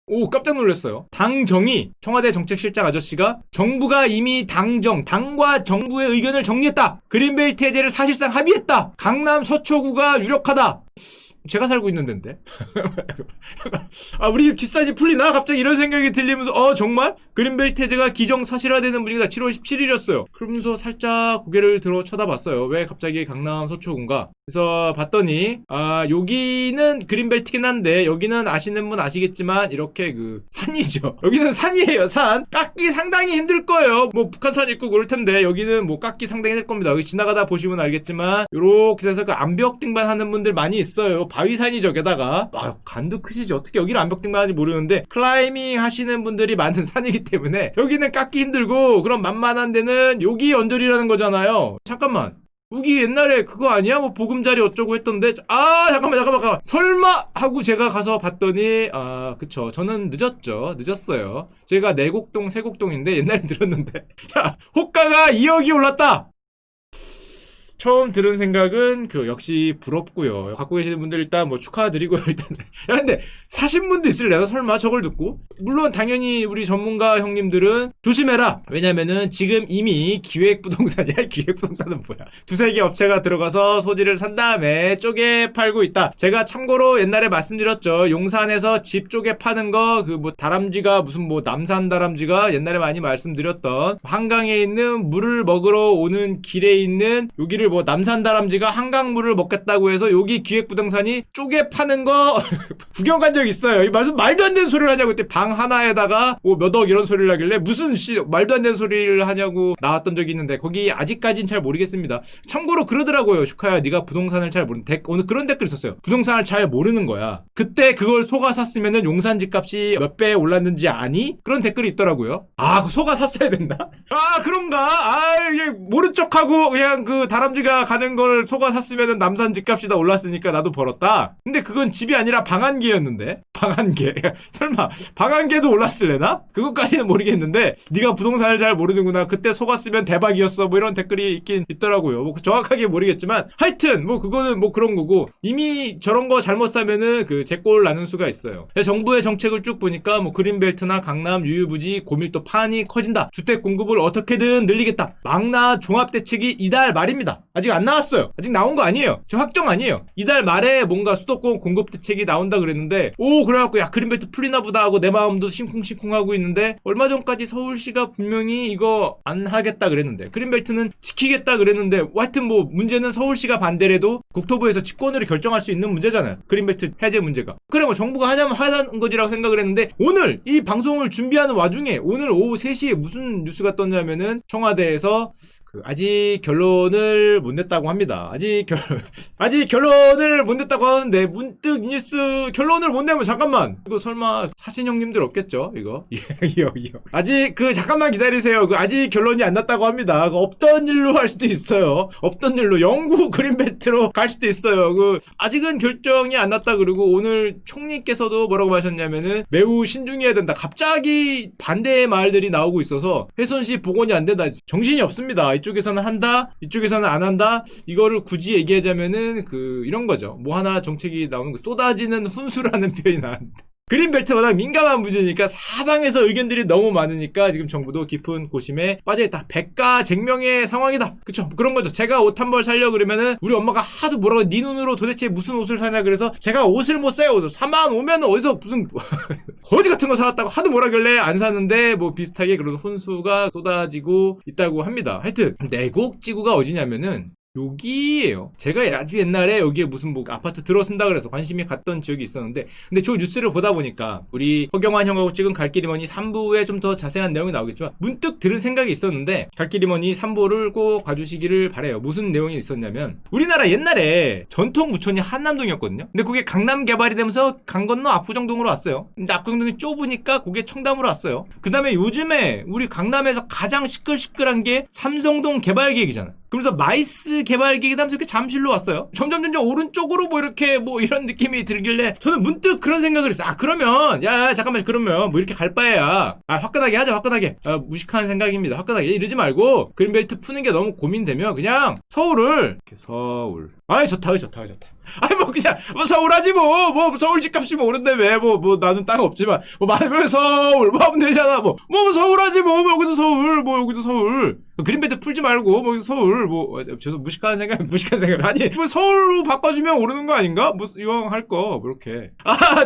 오, 깜짝 놀랐어요. 당정이, 청와대 정책실장 아저씨가 정부가 이미 당과 정부의 의견을 정리했다. 그린벨트 해제를 사실상 합의했다. 강남 서초구가 유력하다. 제가 살고 있는 데인데. 아, 우리 집 뒷산이 풀리나? 갑자기 이런 생각이 들리면서 정말? 그린벨트 해제가 기정사실화되는 분위기다. 7월 17일이었어요. 그러면서 살짝 고개를 들어 쳐다봤어요. 왜 갑자기 강남 서초구인가? 그래서 봤더니 여기는 그린벨트긴 한데 여기는 아시는 분 아시겠지만 이렇게 산이죠. 여기는 산이에요. 산. 깎기 상당히 힘들 거예요. 뭐 북한산 있고 그럴 텐데 여기는 뭐 깎기 상당히 힘들 겁니다. 여기 지나가다 보시면 알겠지만 요렇게 돼서 그 암벽 등반하는 분들 많이 있어요. 바위산이죠. 게다가 간도 크시지. 어떻게 여기를 암벽 등반하는지 모르는데 클라이밍 하시는 분들이 많은 산이기 때문에 여기는 깎기 힘들고 그럼 만만한 데는 여기 언저리라는 거잖아요. 잠깐만. 여기 옛날에 그거 아니야? 뭐 보금자리 어쩌고 했던데 잠깐만 설마 하고 제가 가서 봤더니 그쵸, 저는 늦었어요. 제가 내곡동 세곡동인데 옛날에 들었는데 자, 호가가 2억이 올랐다. 처음 들은 생각은 역시 부럽고요. 갖고 계시는 분들 일단 뭐 축하드리고요. 일단 야, 근데 사신 분도 있을래나 설마 저걸 듣고? 물론 당연히 우리 전문가 형님들은 조심해라. 왜냐면은 지금 이미 기획부동산이야. 기획부동산은 뭐야? 두세 개 업체가 들어가서 소지를 산 다음에 쪼개 팔고 있다. 제가 참고로 옛날에 말씀드렸죠. 용산에서 집 쪼개 파는 거 뭐 다람쥐가 무슨 뭐 남산 다람쥐가 옛날에 많이 말씀드렸던 한강에 있는 물을 먹으러 오는 길에 있는 여기를 뭐 남산 다람쥐가 한강물을 먹겠다고 해서 여기 기획부동산이 쪼개 파는 거 구경 간 적 있어요. 이 말도 안 되는 소리를 하냐고. 그때 방 하나에다가 뭐 몇 억 이런 소리를 하길래 무슨 말도 안 되는 소리를 하냐고 나왔던 적이 있는데 거기 아직까진 잘 모르겠습니다. 참고로 그러더라고요. 슈카야, 네가 부동산을 잘 모르는 오늘 그런 댓글 있었어요. 부동산을 잘 모르는 거야. 그때 그걸 속아 샀으면은 용산 집값이 몇 배 올랐는지 아니? 그런 댓글이 있더라고요. 속아 샀어야 된다? 그런가? 이게 모른 척하고 그냥 다람쥐가 가는 걸 속아 샀으면은 남산 집값이 다 올랐으니까 나도 벌었다. 근데 그건 집이 아니라 방 한 개였는데. 방 한 개. 설마 방 한 개도 올랐을래나? 그것까지는 모르겠는데 네가 부동산을 잘 모르는구나. 그때 속았으면 대박이었어. 뭐 이런 댓글이 있긴 있더라고요. 뭐 정확하게 모르겠지만 하여튼 뭐 그거는 뭐 그런 거고, 이미 저런 거 잘못 사면은 재꼴 나는 수가 있어요. 정부의 정책을 쭉 보니까 뭐 그린벨트나 강남 유유부지 고밀도 판이 커진다. 주택 공급을 어떻게든 늘리겠다. 망나 종합대책이 이달 말입니다. 아직 안 나왔어요. 아직 나온 거 아니에요. 저 확정 아니에요. 이달 말에 뭔가 수도권 공급대책이 나온다 그랬는데 그래갖고 야, 그린벨트 풀리나 보다 하고 내 마음도 싱쿵싱쿵 하고 있는데 얼마 전까지 서울시가 분명히 이거 안 하겠다 그랬는데 그린벨트는 지키겠다 그랬는데 하여튼 뭐 문제는 서울시가 반대래도 국토부에서 직권으로 결정할 수 있는 문제잖아요. 그린벨트 해제 문제가. 그래 뭐 정부가 하자면 하자는 거지라고 생각을 했는데 오늘 이 방송을 준비하는 와중에 오늘 오후 3시에 무슨 뉴스가 떴냐면은 청와대에서 아직 결론을 못 냈다고 합니다. 아직 결론을 못 냈다고 하는데 문득 뉴스 결론을 못 내면 잠깐만, 이거 설마 사신 형님들 없겠죠? 이거 아직 잠깐만 기다리세요. 아직 결론이 안 났다고 합니다. 없던 일로 할 수도 있어요. 없던 일로 영구 그린벨트로 갈 수도 있어요. 아직은 결정이 안 났다. 그리고 오늘 총리께서도 뭐라고 하셨냐면은 매우 신중해야 된다. 갑자기 반대의 말들이 나오고 있어서 훼손시 복원이 안 된다. 정신이 없습니다. 이쪽에서는 한다, 이쪽에서는 안 한다. 이거를 굳이 얘기하자면은 이런 거죠. 뭐 하나 정책이 나오는 거 쏟아지는 훈수라는 표현이 나왔는데 그린벨트 워낙 민감한 문제니까 사방에서 의견들이 너무 많으니까 지금 정부도 깊은 고심에 빠져있다. 백가쟁명의 상황이다. 그쵸? 그런 거죠. 제가 옷 한 벌 사려고 그러면은 우리 엄마가 하도 뭐라고 네 눈으로 도대체 무슨 옷을 사냐 그래서 제가 옷을 못 사요. 4만 오면 어디서 무슨 거지 같은 거 사왔다고 하도 뭐라길래 안 사는데 뭐 비슷하게 그런 훈수가 쏟아지고 있다고 합니다. 하여튼 내곡지구가 어디냐면은 여기에요. 제가 아주 옛날에 여기에 무슨 뭐 아파트 들어선다 그래서 관심이 갔던 지역이 있었는데, 근데 저 뉴스를 보다 보니까 우리 허경환 형하고 찍은 갈길이 머니 3부에 좀 더 자세한 내용이 나오겠지만 문득 들은 생각이 있었는데 갈길이 머니 3부를 꼭 봐주시기를 바래요. 무슨 내용이 있었냐면 우리나라 옛날에 전통 무촌이 한남동이었거든요. 근데 그게 강남 개발이 되면서 강 건너 압구정동으로 왔어요. 근데 압구정동이 좁으니까 그게 청담으로 왔어요. 그 다음에 요즘에 우리 강남에서 가장 시끌시끌한 게 삼성동 개발 계획이잖아요. 그러면서 마이스 개발 기획하면서 이렇게 잠실로 왔어요. 점점 오른쪽으로 뭐 이렇게 뭐 이런 느낌이 들길래 저는 문득 그런 생각을 했어요. 아 그러면 야 잠깐만 그러면 뭐 이렇게 갈 바에야 화끈하게 하자 화끈하게. 무식한 생각입니다. 화끈하게 이러지 말고 그린벨트 푸는 게 너무 고민되면 그냥 서울을 이렇게 서울. 아이 좋다. 아니 뭐 그냥 뭐 서울 하지 뭐 서울 집값이 뭐 오른데 뭐 나는 땅 없지만 뭐 많으면 서울 뭐 하면 되잖아 뭐 서울 하지 뭐 여기도 서울 뭐 여기도 서울 그린벨트 풀지 말고 뭐 서울 뭐 저도 무식한 생각 아니 뭐 서울로 바꿔주면 오르는 거 아닌가 뭐 이왕 할 거 그렇게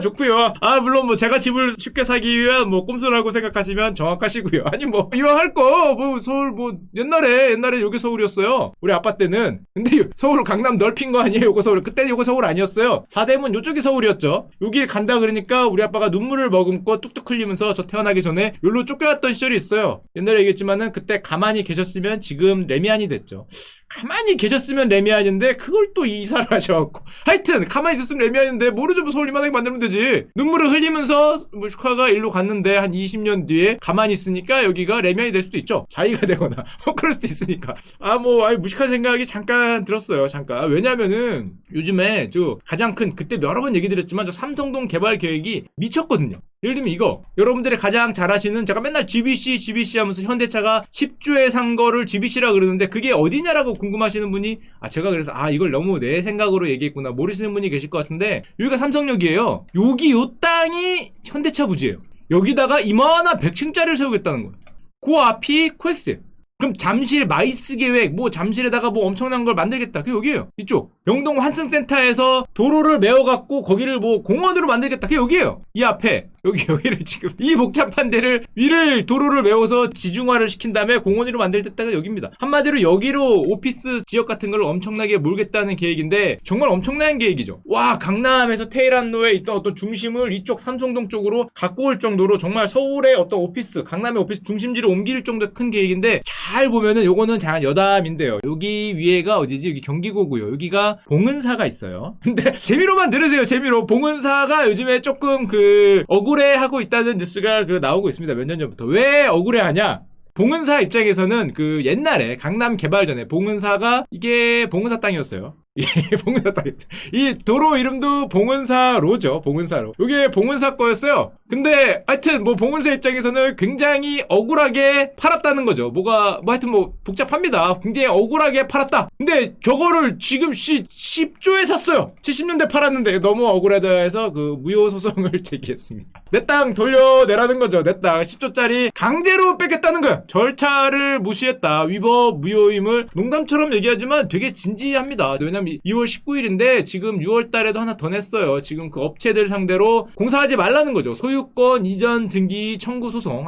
좋고요. 물론 뭐 제가 집을 쉽게 사기 위한 뭐 꼼수라고 생각하시면 정확하시고요. 아니 뭐 이왕 할 거 뭐 서울 뭐 옛날에 여기 서울이었어요. 우리 아빠 때는. 근데 서울 강남 넓힌 거 아니에요 요거 서울. 그때는 요거 서울 아니었어요. 사대문 요쪽이 서울이었죠. 여길 간다 그러니까 우리 아빠가 눈물을 머금고 뚝뚝 흘리면서 저 태어나기 전에 여기로 쫓겨났던 시절이 있어요. 옛날에 얘기했지만은 그때 가만히 계셨으면 지금 레미안이 됐죠. 가만히 계셨으면 레미안인데 그걸 또 이사를 하셔갖고 하여튼 가만히 있었으면 레미안인데 모르죠. 뭐 서울 이만하게 만들면 되지. 눈물을 흘리면서 뭐 슈카가 일로 갔는데 한 20년 뒤에 가만히 있으니까 여기가 레미안이 될 수도 있죠. 자기가 되거나 뭐 그럴 수도 있으니까. 무식한 생각이 잠깐 들었어요. 잠깐. 왜냐면은 요즘에 저 가장 큰 그때 여러 번 얘기 드렸지만 저 삼성동 개발 계획이 미쳤거든요. 예를 들면 이거 여러분들이 가장 잘 아시는 제가 맨날 GBC 하면서 현대차가 10조에 산 거를 GBC라 그러는데 그게 어디냐라고 궁금하시는 분이 제가 그래서 이걸 너무 내 생각으로 얘기했구나 모르시는 분이 계실 것 같은데 여기가 삼성역이에요. 요 땅이 현대차 부지예요. 여기다가 이만한 100층짜리를 세우겠다는 거예요. 그 앞이 코엑스예요. 그럼 잠실 마이스 계획 잠실에다가 뭐 엄청난 걸 만들겠다. 그게 여기예요. 이쪽 영동 환승센터에서 도로를 메워갖고 거기를 뭐 공원으로 만들겠다. 그게 여기예요. 이 앞에 여기를 지금 이 복잡한 데를 위를 도로를 메워서 지중화를 시킨 다음에 공원으로 만들겠다가 여기입니다. 한마디로 여기로 오피스 지역 같은 걸 엄청나게 몰겠다는 계획인데 정말 엄청난 계획이죠. 와 강남에서 테헤란로에 있던 어떤 중심을 이쪽 삼성동 쪽으로 갖고 올 정도로 정말 서울의 어떤 오피스 강남의 오피스 중심지를 옮길 정도의 큰 계획인데 잘 보면은 요거는 잘 여담인데요. 여기 위에가 어디지? 여기 경기고고요. 여기가 봉은사가 있어요. 근데 재미로만 들으세요. 재미로 봉은사가 요즘에 조금 억울해하고 있다는 뉴스가 나오고 있습니다. 몇 년 전부터. 왜 억울해하냐? 봉은사 입장에서는 옛날에 강남 개발 전에 봉은사가 이게 봉은사 땅이었어요. 봉은사 땅이었어요. 이 도로 이름도 봉은사로죠. 봉은사로. 이게 봉은사 거였어요. 근데 하여튼 뭐 봉은사 입장에서는 굉장히 억울하게 팔았다는 거죠. 하여튼 복잡합니다. 굉장히 억울하게 팔았다. 근데 저거를 지금 10조에 샀어요. 70년대 팔았는데 너무 억울하다 해서 무효 소송을 제기했습니다. 내 땅 돌려내라는 거죠. 내 땅 10조짜리 강제로 뺏겠다는 거야. 절차를 무시했다. 위법 무효임을 농담처럼 얘기하지만 되게 진지합니다. 왜냐면 2월 19일인데 지금 6월 달에도 하나 더 냈어요. 지금 그 업체들 상대로 공사하지 말라는 거죠. 소유권 이전 등기 청구 소송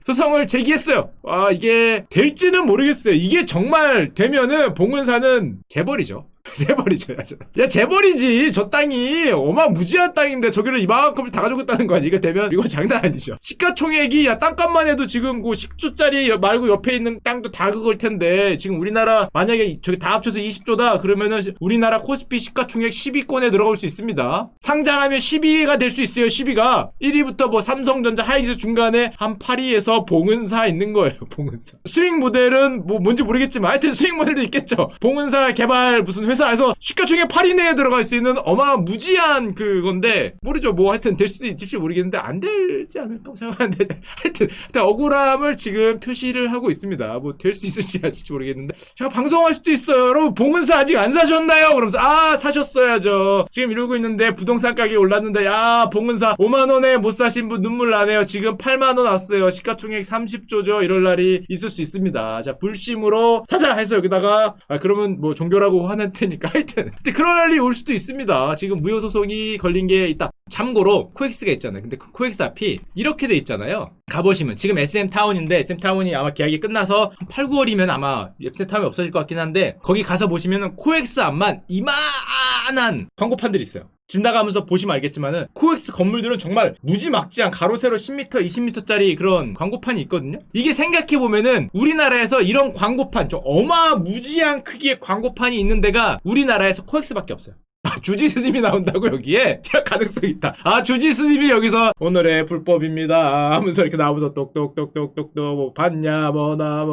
소송을 제기했어요. 이게 될지는 모르겠어요. 이게 정말 되면은 봉은사는 재벌이죠. 재벌이죠. 야 재벌이지. 저 땅이 어마무지한 땅인데 저기를 이만큼을 다 가져갔다는 거 아니야. 이거 되면 이거 장난 아니죠. 시가총액이 땅값만 해도 지금 10조짜리 말고 옆에 있는 땅도 다 그걸 텐데 지금 우리나라 만약에 저기 다 합쳐서 20조다 그러면은 우리나라 코스피 시가총액 10위권에 들어갈 수 있습니다. 상장하면 12위가 될 수 있어요. 10위가 1위부터 뭐 삼성전자 하이닉스 중간에 한 8위에서 봉은사 있는 거예요. 봉은사 수익 모델은 뭔지 모르겠지만 하여튼 수익 모델도 있겠죠. 봉은사 개발 무슨 회사에서 시가총액 8위 내에 들어갈 수 있는 어마무지한 그건데 모르죠. 하여튼 될 수도 있을지 모르겠는데 안 되지 않을까 생각하는데 하여튼 억울함을 지금 표시를 하고 있습니다. 될 수 있을지 아닐지 모르겠는데 제가 방송할 수도 있어요. 여러분 봉은사 아직 안 사셨나요? 그러면서 사셨어야죠. 지금 이러고 있는데 부동산 가격이 올랐는데 봉은사 5만원에 못 사신 분 눈물 나네요. 지금 8만원 왔어요. 시가총액 30조죠. 이럴 날이 있을 수 있습니다. 자 불심으로 사자 해서 여기다가 그러면 종교라고 화낼 테니까 하여튼 그런 날이 올 수도 있습니다. 지금 무효소송이 걸린 게 있다. 참고로 코엑스가 있잖아요. 근데 코엑스 앞이 이렇게 돼 있잖아요. 가보시면 지금 SM타운인데 SM타운이 아마 계약이 끝나서 한 8, 9월이면 아마 SM타운이 없어질 것 같긴 한데 거기 가서 보시면은 코엑스 앞만 이만한 광고판들이 있어요. 지나가면서 보시면 알겠지만은 코엑스 건물들은 정말 무지막지한 가로 세로 10m, 20m짜리 그런 광고판이 있거든요. 이게 생각해보면은 우리나라에서 이런 광고판 좀 어마무지한 크기의 광고판이 있는 데가 우리나라에서 코엑스밖에 없어요. 주지스님이 나온다고 여기에? 가능성 있다. 주지스님이 여기서 오늘의 불법입니다 하면서 이렇게 나오면서 똑똑똑똑똑똑 뭐 봤냐 뭐나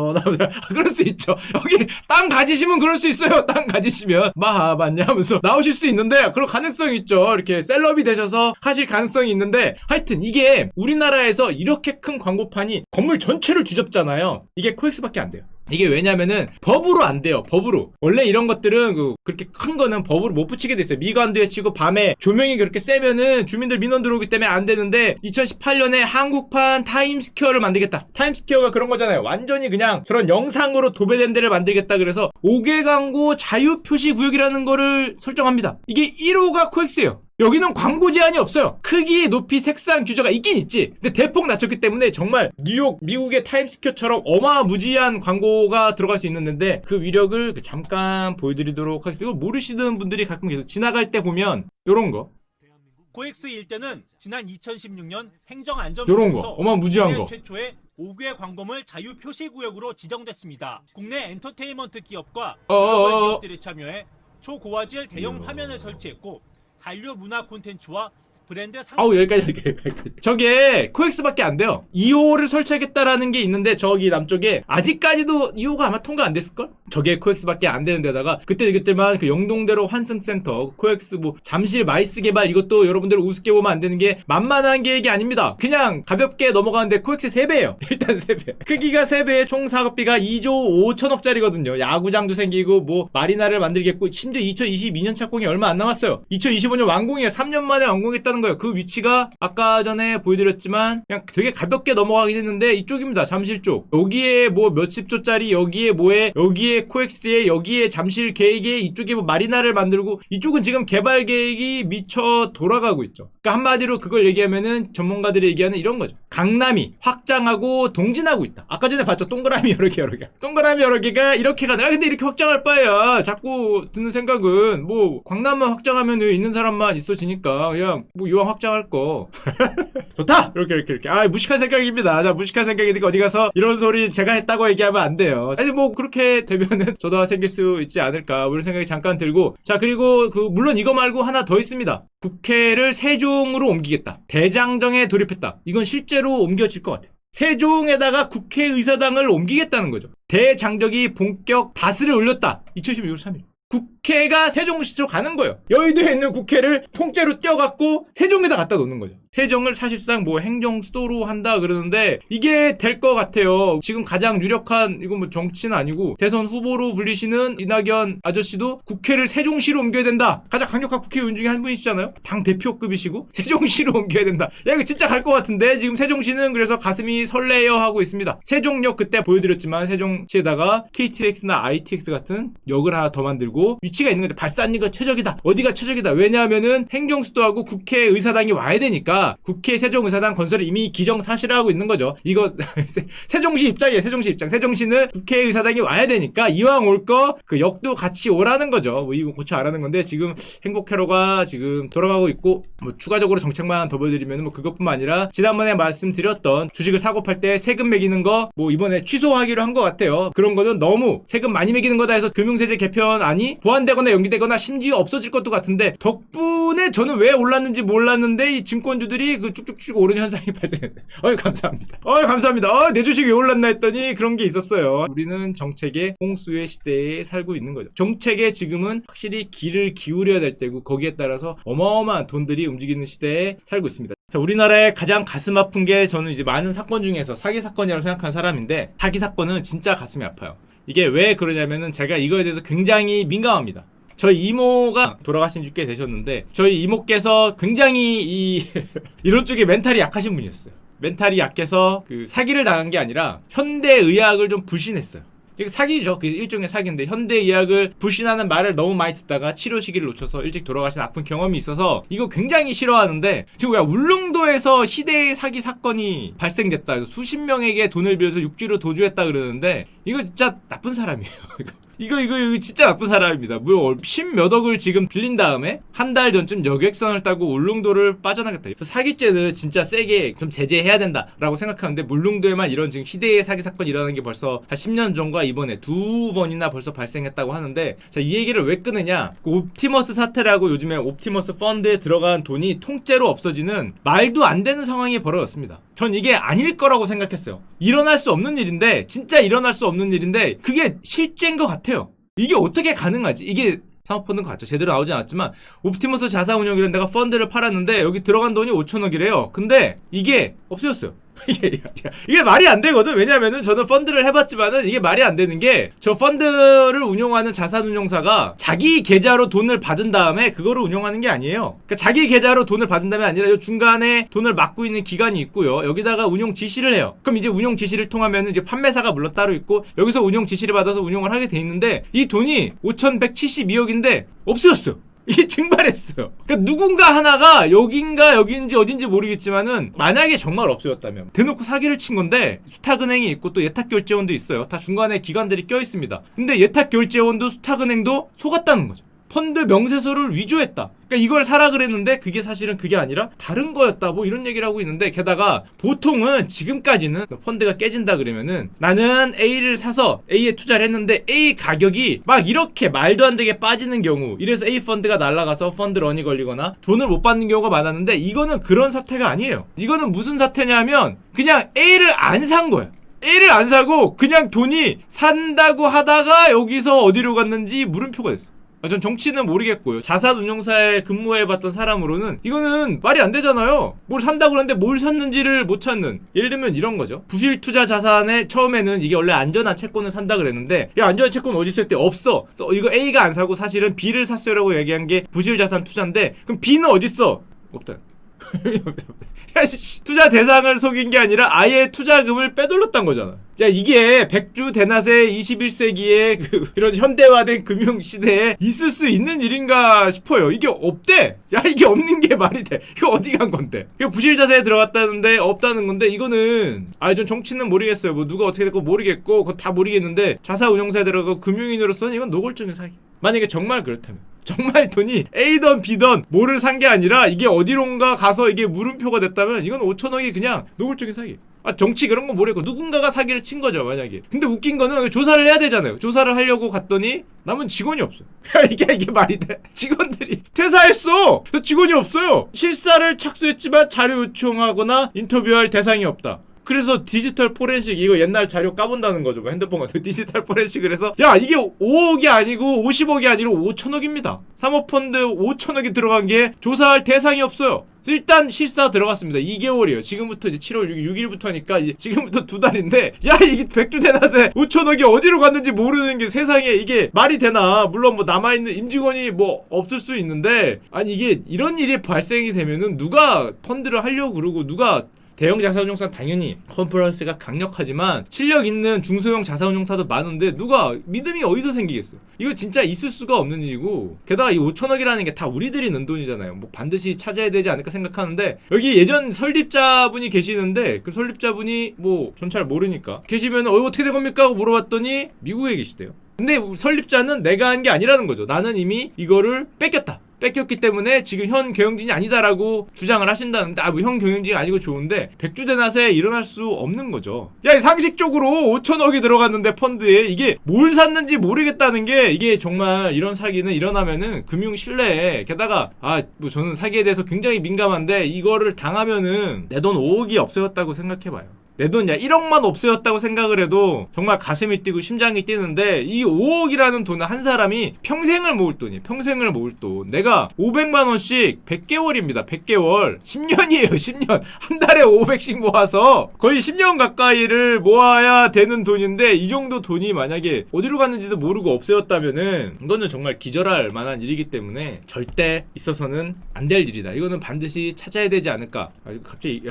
그럴 수 있죠. 여기 땅 가지시면 그럴 수 있어요. 땅 가지시면 마하 봤냐 하면서 나오실 수 있는데 그럴 가능성이 있죠. 이렇게 셀럽이 되셔서 하실 가능성이 있는데 하여튼 이게 우리나라에서 이렇게 큰 광고판이 건물 전체를 뒤덮잖아요. 이게 코엑스밖에 안 돼요. 이게 왜냐면은 법으로 안 돼요. 법으로. 원래 이런 것들은 그렇게 큰 거는 법으로 못 붙이게 돼 있어요. 미관도에 치고 밤에 조명이 그렇게 세면은 주민들 민원 들어오기 때문에 안 되는데 2018년에 한국판 타임스퀘어를 만들겠다. 타임스퀘어가 그런 거잖아요. 완전히 그냥 저런 영상으로 도배된 데를 만들겠다. 그래서 5개 광고 자유 표시 구역이라는 거를 설정합니다. 이게 1호가 코엑스예요. 여기는 광고 제한이 없어요. 크기, 높이, 색상 규제가 있긴 있지. 근데 대폭 낮췄기 때문에 정말 뉴욕, 미국의 타임스퀘어처럼 어마무지한 광고가 들어갈 수 있는데 그 위력을 잠깐 보여드리도록 하겠습니다. 이거 모르시는 분들이 가끔 계속 지나갈 때 보면 요런 거. 코엑스 일대는 지난 2016년 행정안전부로부터 요런 거. 어마무지한 거. 최초의 5개 광고물 자유 표시구역으로 지정됐습니다. 국내 엔터테인먼트 기업과 기업들이 참여해 초고화질 대형 화면을 설치했고 한류 문화 콘텐츠와 브랜드 여기까지. 저게 코엑스밖에 안 돼요. 2호를 설치하겠다라는 게 있는데 저기 남쪽에 아직까지도 2호가 아마 통과 안 됐을걸? 저게 코엑스밖에 안 되는 데다가 그때만 그 영동대로 환승센터 코엑스 뭐 잠실 마이스 개발 이것도 여러분들 우습게 보면 안 되는 게 만만한 계획이 아닙니다. 그냥 가볍게 넘어가는데 코엑스 3배예요. 일단 3배. 크기가 3배, 총 사업비가 2조 5천억짜리거든요. 야구장도 생기고 뭐 마리나를 만들겠고 심지어 2022년 착공이 얼마 안 남았어요. 2025년 완공이에요. 3년 만에 완공했다는 거예요. 그 위치가 아까 전에 보여드렸지만 그냥 되게 가볍게 넘어가긴 했는데 이쪽입니다. 잠실 쪽. 여기에 뭐 몇십 조짜리 여기에 뭐에 여기에 코엑스에 여기에 잠실 계획에 이쪽에 뭐 마리나를 만들고 이쪽은 지금 개발 계획이 미쳐 돌아가고 있죠. 그러니까 한마디로 그걸 얘기하면은 전문가들이 얘기하는 이런 거죠. 강남이 확장하고 동진하고 있다. 아까 전에 봤죠. 동그라미 여러 개. 동그라미 여러 개가 이렇게 가네. 근데 이렇게 확장할 바에야 자꾸 드는 생각은 뭐 광남만 확장하면은 있는 사람만 있어지니까 그냥 뭐 이왕 확장할 거 좋다. 이렇게 무식한 생각입니다. 자, 무식한 생각이니까 어디 가서 이런 소리 제가 했다고 얘기하면 안 돼요. 아니 뭐 그렇게 되면은 저도 생길 수 있지 않을까 이런 생각이 잠깐 들고 자 그리고 물론 이거 말고 하나 더 있습니다. 국회를 세종으로 옮기겠다. 대장정에 돌입했다. 이건 실제로 옮겨질 것 같아요. 세종에다가 국회의사당을 옮기겠다는 거죠. 대장적이 본격 다스를 올렸다. 2016년 3일. 국회가 세종시로 가는 거예요. 여의도에 있는 국회를 통째로 떼어갖고 세종에다 갖다 놓는 거죠. 세종을 사실상 뭐 행정 수도로 한다 그러는데 이게 될 것 같아요. 지금 가장 유력한 이건 뭐 정치는 아니고 대선 후보로 불리시는 이낙연 아저씨도 국회를 세종시로 옮겨야 된다. 가장 강력한 국회의원 중에 한 분이시잖아요. 당 대표급이시고 세종시로 옮겨야 된다. 야 이거 진짜 갈 것 같은데 지금 세종시는 그래서 가슴이 설레어 하고 있습니다. 세종역 그때 보여드렸지만 세종시에다가 KTX나 ITX 같은 역을 하나 더 만들고 위치가 있는 거죠. 발산리가 최적이다. 어디가 최적이다. 왜냐하면은 행정수도하고 국회의사당이 와야 되니까 국회 세종의사당 건설을 이미 기정사실화하고 있는 거죠. 이거 세종시 입장이에요. 세종시 입장. 세종시는 국회의사당이 와야 되니까 이왕 올 거 그 역도 같이 오라는 거죠. 뭐 이거 고쳐 알아는 건데 지금 행복회로가 지금 돌아가고 있고 뭐 추가적으로 정책만 더 보여드리면 뭐 그것뿐만 아니라 지난번에 말씀드렸던 주식을 사고 팔 때 세금 매기는 거 뭐 이번에 취소하기로 한 것 같아요. 그런 거는 너무 세금 많이 매기는 거다 해서 금융세제 개편안이 보완되거나 연기되거나 심지어 없어질 것도 같은데 덕분에 저는 왜 올랐는지 몰랐는데 이 증권주들이 그 쭉쭉쭉 오르는 현상이 발생했네. 감사합니다. 내 주식이 왜 올랐나 했더니 그런 게 있었어요. 우리는 정책의 홍수의 시대에 살고 있는 거죠. 정책에 지금은 확실히 귀를 기울여야 될 때고 거기에 따라서 어마어마한 돈들이 움직이는 시대에 살고 있습니다. 자, 우리나라의 가장 가슴 아픈 게 저는 이제 많은 사건 중에서 사기 사건이라고 생각하는 사람인데 사기 사건은 진짜 가슴이 아파요. 이게 왜 그러냐면은 제가 이거에 대해서 굉장히 민감합니다. 저희 이모가 돌아가신 지 꽤 되셨는데 저희 이모께서 굉장히 이런 쪽에 멘탈이 약하신 분이었어요. 멘탈이 약해서 그 사기를 당한 게 아니라 현대의학을 좀 불신했어요. 사기죠. 그 일종의 사기인데 현대의학을 불신하는 말을 너무 많이 듣다가 치료 시기를 놓쳐서 일찍 돌아가신 아픈 경험이 있어서 이거 굉장히 싫어하는데 지금 왜 울릉도에서 시대의 사기 사건이 발생됐다. 그래서 수십 명에게 돈을 빌려서 육지로 도주했다 그러는데 이거 진짜 나쁜 사람이에요. 이거 진짜 나쁜 사람입니다. 뭐 10몇 억을 지금 빌린 다음에 한 달 전쯤 여객선을 타고 울릉도를 빠져나갔다. 그래서 사기죄는 진짜 세게 좀 제재해야 된다라고 생각하는데, 울릉도에만 이런 지금 희대의 사기 사건이 일어나는 게 벌써 한 10년 전과 이번에 2번이나 벌써 발생했다고 하는데, 자, 이 얘기를 왜 끊느냐? 그 옵티머스 사태라고 요즘에 옵티머스 펀드에 들어간 돈이 통째로 없어지는 말도 안 되는 상황이 벌어졌습니다. 전 이게 아닐 거라고 생각했어요. 일어날 수 없는 일인데, 진짜 일어날 수 없는 일인데 그게 실제인 것 같아요. 이게 어떻게 가능하지? 이게 사모펀드가 같죠. 제대로 나오진 않았지만 옵티머스 자산운용이라는 데가 펀드를 팔았는데 여기 들어간 돈이 5천억이래요. 근데 이게 없어졌어요. 이게 말이 안 되거든. 왜냐면은 저는 펀드를 해봤지만은 이게 말이 안 되는 게, 저 펀드를 운용하는 자산운용사가 자기 계좌로 돈을 받은 다음에 그거를 운용하는 게 아니에요. 그러니까 자기 계좌로 돈을 받은 다음에 아니라 요 중간에 돈을 막고 있는 기간이 있고요. 여기다가 운용 지시를 해요. 그럼 이제 운용 지시를 통하면은 이제 판매사가 물론 따로 있고 여기서 운용 지시를 받아서 운용을 하게 돼 있는데, 이 돈이 5,172억인데 없어졌어요. 이게 증발했어요. 그러니까 누군가 하나가 여긴가 여긴지 어딘지 모르겠지만은, 만약에 정말 없어졌다면 대놓고 사기를 친 건데, 수탁은행이 있고 또 예탁결제원도 있어요. 다 중간에 기관들이 껴있습니다. 근데 예탁결제원도 수탁은행도 속았다는 거죠. 펀드 명세서를 위조했다. 그러니까 이걸 사라 그랬는데 그게 사실은 그게 아니라 다른 거였다, 뭐 이런 얘기를 하고 있는데, 게다가 보통은 지금까지는 펀드가 깨진다 그러면은 나는 A를 사서 A에 투자를 했는데 A 가격이 막 이렇게 말도 안 되게 빠지는 경우, 이래서 A 펀드가 날아가서 펀드 런이 걸리거나 돈을 못 받는 경우가 많았는데, 이거는 그런 사태가 아니에요. 이거는 무슨 사태냐면 그냥 A를 안 산 거야. A를 안 사고 그냥 돈이 산다고 하다가 여기서 어디로 갔는지 물음표가 됐어. 전 정치는 모르겠고요. 자산운용사에 근무해봤던 사람으로는 이거는 말이 안 되잖아요. 뭘 산다고 그러는데 뭘 샀는지를 못 찾는. 예를 들면 이런 거죠. 부실투자 자산에 처음에는 이게 원래 안전한 채권을 산다 그랬는데, 야, 안전한 채권 어디 있을 때 없어. 이거 A가 안 사고 사실은 B를 샀어요라고 얘기한 게 부실자산 투자인데, 그럼 B는 어디 있어? 없다. 야, 투자 대상을 속인 게 아니라 아예 투자금을 빼돌렸단 거잖아. 야, 이게 백주 대낮에 21세기에 이런 현대화된 금융시대에 있을 수 있는 일인가 싶어요. 이게 없대. 야, 이게 없는 게 말이 돼. 이거 어디 간 건데? 이거 부실자세에 들어갔다는데 없다는 건데, 이거는 전 정치는 모르겠어요. 뭐 누가 어떻게 됐고 모르겠고 그거 다 모르겠는데, 자사운용사에 들어가고 금융인으로서는 이건 노골적인 사기. 만약에 정말 그렇다면, 정말 돈이 A던 B던 뭐를 산 게 아니라 이게 어디론가 가서 이게 물음표가 됐다면, 이건 5천억이 그냥 노골적인 사기. 정치 그런 거 모르겠고 누군가가 사기를 친 거죠, 만약에. 근데 웃긴 거는 조사를 해야 되잖아요. 조사를 하려고 갔더니 남은 직원이 없어요. 이게 말이 돼? 직원들이 퇴사했어. 그래서 직원이 없어요. 실사를 착수했지만 자료 요청하거나 인터뷰할 대상이 없다. 그래서 디지털 포렌식, 이거 옛날 자료 까본다는 거죠. 뭐 핸드폰 같은 디지털 포렌식을 해서, 야, 이게 5억이 아니고 50억이 아니라 5천억입니다. 사모펀드 5천억이 들어간 게 조사할 대상이 없어요. 일단 실사 들어갔습니다. 2개월이에요. 지금부터 이제 7월 6일부터니까 이제 지금부터 2달인데, 야, 이게 백주 대낮에 5천억이 어디로 갔는지 모르는 게 세상에 이게 말이 되나. 물론 뭐 남아있는 임직원이 뭐 없을 수 있는데, 아니 이게 이런 일이 발생이 되면은 누가 펀드를 하려고 그러고, 누가 대형 자산운용사 당연히 컨퍼런스가 강력하지만 실력 있는 중소형 자산운용사도 많은데 누가 믿음이 어디서 생기겠어? 이거 진짜 있을 수가 없는 일이고, 게다가 이 5천억이라는 게 다 우리들이 낸 돈이잖아요. 뭐 반드시 찾아야 되지 않을까 생각하는데, 여기 예전 설립자분이 계시는데, 그 설립자분이 뭐 전 잘 모르니까 계시면 어떻게 된 겁니까? 하고 물어봤더니 미국에 계시대요. 근데 설립자는 내가 한 게 아니라는 거죠. 나는 이미 이거를 뺏겼기 때문에 지금 현 경영진이 아니다라고 주장을 하신다는데, 뭐 현 경영진이 아니고 좋은데 백주대낮에 일어날 수 없는 거죠. 야, 상식적으로 5천억이 들어갔는데 펀드에 이게 뭘 샀는지 모르겠다는 게, 이게 정말 이런 사기는 일어나면은 금융 신뢰에, 게다가 뭐 저는 사기에 대해서 굉장히 민감한데, 이거를 당하면은 내 돈 5억이 없어졌다고 생각해봐요. 내 돈 1억만 없어졌다고 생각을 해도 정말 가슴이 뛰고 심장이 뛰는데, 이 5억이라는 돈은 한 사람이 평생을 모을 돈이에요. 평생을 모을 돈. 내가 500만 원씩 100개월입니다. 100개월. 10년이에요. 10년. 한 달에 500씩 모아서 거의 10년 가까이를 모아야 되는 돈인데, 이 정도 돈이 만약에 어디로 갔는지도 모르고 없어졌다면은 이거는 정말 기절할 만한 일이기 때문에 절대 있어서는 안 될 일이다. 이거는 반드시 찾아야 되지 않을까. 갑자기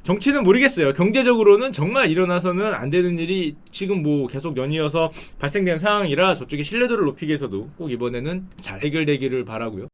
정치는 모르겠어요. 경제적으로는 정말 일어나서는 안 되는 일이 지금 뭐 계속 연이어서 발생된 상황이라, 저쪽의 신뢰도를 높이기 위해서도 꼭 이번에는 잘 해결되기를 바라고요.